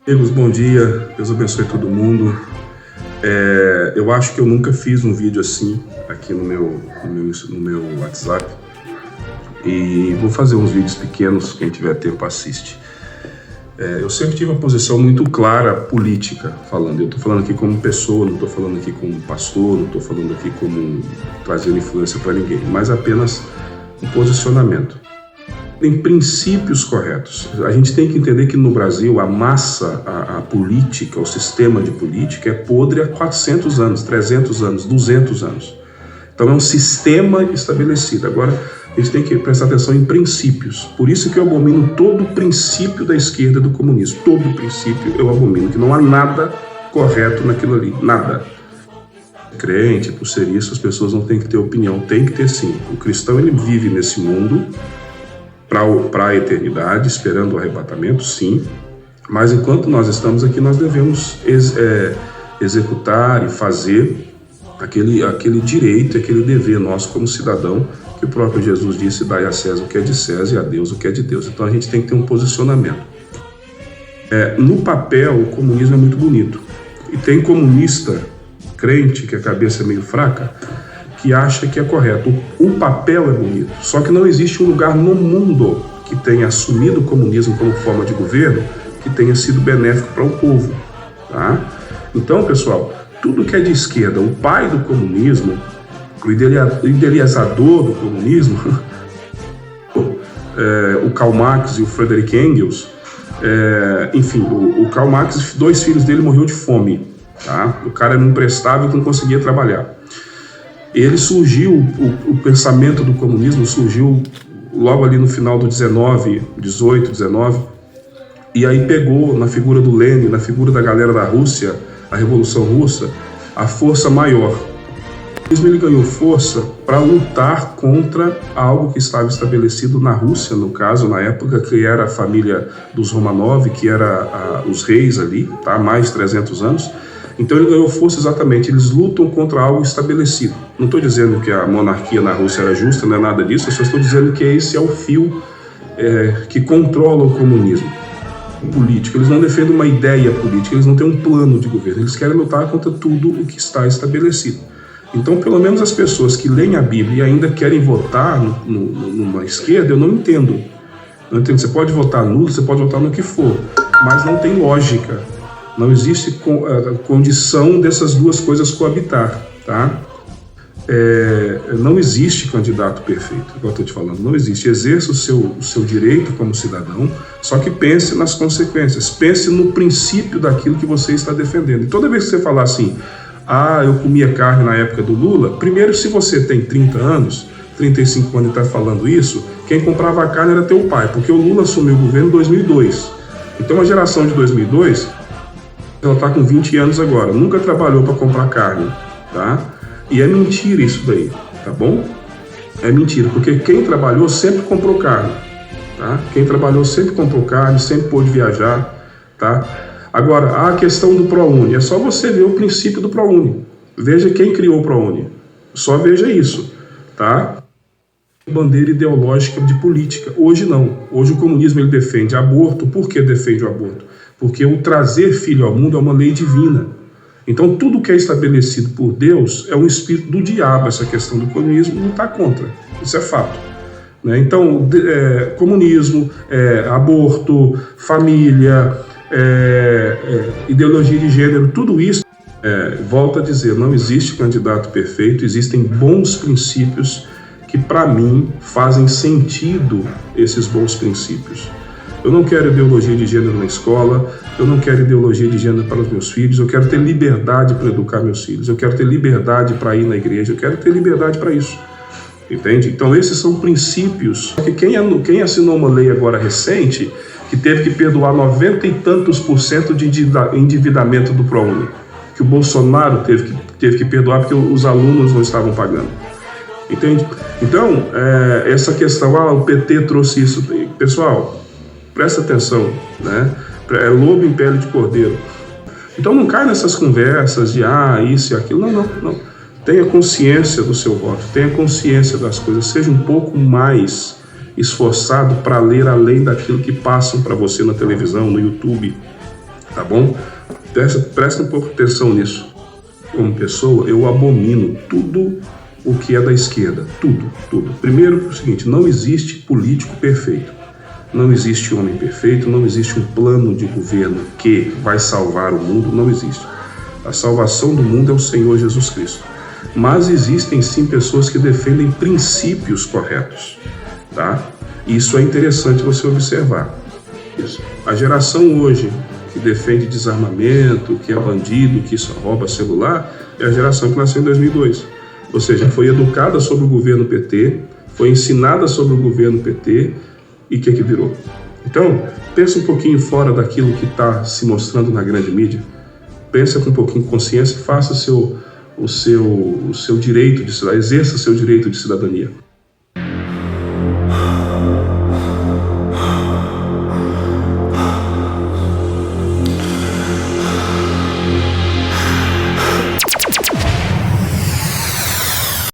Amigos, bom dia, Deus abençoe todo mundo. Eu acho que eu nunca fiz um vídeo assim aqui no meu WhatsApp, e vou fazer uns vídeos pequenos, quem tiver tempo assiste. Eu sempre tive uma posição muito clara política, falando. Eu estou falando aqui como pessoa, não estou falando aqui como pastor, não estou falando aqui como trazendo influência para ninguém, mas apenas um posicionamento. Tem princípios corretos. A gente tem que entender que no Brasil a massa, a política, o sistema de política é podre há 400 anos, 300 anos, 200 anos. Então é um sistema estabelecido. Agora a gente tem que prestar atenção em princípios. Por isso que eu abomino todo o princípio da esquerda e do comunismo. Todo o princípio eu abomino, que não há nada correto naquilo ali, nada. Crente, por ser isso, as pessoas não têm que ter opinião, tem que ter sim. O cristão, ele vive nesse mundo para a eternidade, esperando o arrebatamento, sim, mas enquanto nós estamos aqui, nós devemos executar e fazer aquele direito, aquele dever nosso como cidadão, que o próprio Jesus disse: dai a César o que é de César e a Deus o que é de Deus. Então a gente tem que ter um posicionamento. No papel, o comunismo é muito bonito, e tem comunista crente, que a cabeça é meio fraca, que acha que é correto. O papel é bonito, só que não existe um lugar no mundo que tenha assumido o comunismo como forma de governo que tenha sido benéfico para o povo, tá? Então, pessoal, tudo que é de esquerda, o pai do comunismo, o idealizador do comunismo, o Karl Marx e o Friedrich Engels, enfim, o Karl Marx, 2 filhos dele morreu de fome, tá? O cara era imprestável, não conseguia trabalhar. Ele surgiu, o pensamento do comunismo surgiu logo ali no final do 18, 19, e aí pegou na figura do Lenin, na figura da galera da Rússia, a Revolução Russa, a força maior. O comunismo, ele ganhou força para lutar contra algo que estava estabelecido na Rússia, no caso, na época, que era a família dos Romanov, que era os reis ali, tá, há mais de 300 anos. Então ele ganhou força exatamente, eles lutam contra algo estabelecido. Não estou dizendo que a monarquia na Rússia era justa, não é nada disso, eu só estou dizendo que esse é o fio que controla o comunismo político. Eles não defendem uma ideia política, eles não têm um plano de governo, eles querem lutar contra tudo o que está estabelecido. Então, pelo menos as pessoas que leem a Bíblia e ainda querem votar numa esquerda, eu não entendo. Não entendo. Você pode votar nulo, você pode votar no que for, mas não tem lógica. Não existe condição dessas duas coisas coabitar, tá? Não existe candidato perfeito, igual eu estou te falando, não existe. Exerça o seu direito como cidadão, só que pense nas consequências, pense no princípio daquilo que você está defendendo. E toda vez que você falar assim, eu comia carne na época do Lula, primeiro, se você tem 30 anos, 35 anos e está falando isso, quem comprava a carne era teu pai, porque o Lula assumiu o governo em 2002. Então a geração de 2002... ela está com 20 anos agora, nunca trabalhou para comprar carne, tá? E é mentira isso daí, tá bom? É mentira, porque quem trabalhou sempre comprou carne, tá? Quem trabalhou sempre comprou carne, sempre pôde viajar, tá? Agora, a questão do ProUni, é só você ver o princípio do ProUni. Veja quem criou o ProUni, só veja isso, tá? Bandeira ideológica de política. Hoje não. Hoje o comunismo, ele defende aborto. Por que defende o aborto? Porque o trazer filho ao mundo é uma lei divina. Então tudo que é estabelecido por Deus é um espírito do diabo. Essa questão do comunismo não está contra. Isso é fato, né? Então comunismo, aborto, família, ideologia de gênero, tudo isso, volto a dizer, não existe candidato perfeito, existem bons princípios que, para mim, fazem sentido esses bons princípios. Eu não quero ideologia de gênero na escola, eu não quero ideologia de gênero para os meus filhos, eu quero ter liberdade para educar meus filhos, eu quero ter liberdade para ir na igreja, eu quero ter liberdade para isso, entende? Então esses são princípios que quem assinou uma lei agora recente, que teve que perdoar 90 e tantos % de endividamento do ProUni, que o Bolsonaro teve que perdoar porque os alunos não estavam pagando. Entende? Então, essa questão, o PT trouxe isso. Pessoal, presta atenção, né? É lobo em pele de cordeiro. Então não cai nessas conversas de isso e aquilo. Não. Tenha consciência do seu voto, tenha consciência das coisas, seja um pouco mais esforçado para ler além daquilo que passam para você na televisão, no YouTube, tá bom? Presta um pouco de atenção nisso. Como pessoa, eu abomino tudo o que é da esquerda, tudo. Primeiro, é o seguinte, não existe político perfeito, não existe homem perfeito, não existe um plano de governo que vai salvar o mundo, não existe. A salvação do mundo é o Senhor Jesus Cristo. Mas existem sim pessoas que defendem princípios corretos, tá? Isso é interessante você observar. Isso. A geração hoje que defende desarmamento, que é bandido, que só rouba celular, é a geração que nasceu em 2002. Ou seja, foi educada sobre o governo PT, foi ensinada sobre o governo PT e o que virou? Então, pensa um pouquinho fora daquilo que está se mostrando na grande mídia. Pensa com um pouquinho de consciência e faça o seu direito de cidadania, exerça seu direito de cidadania.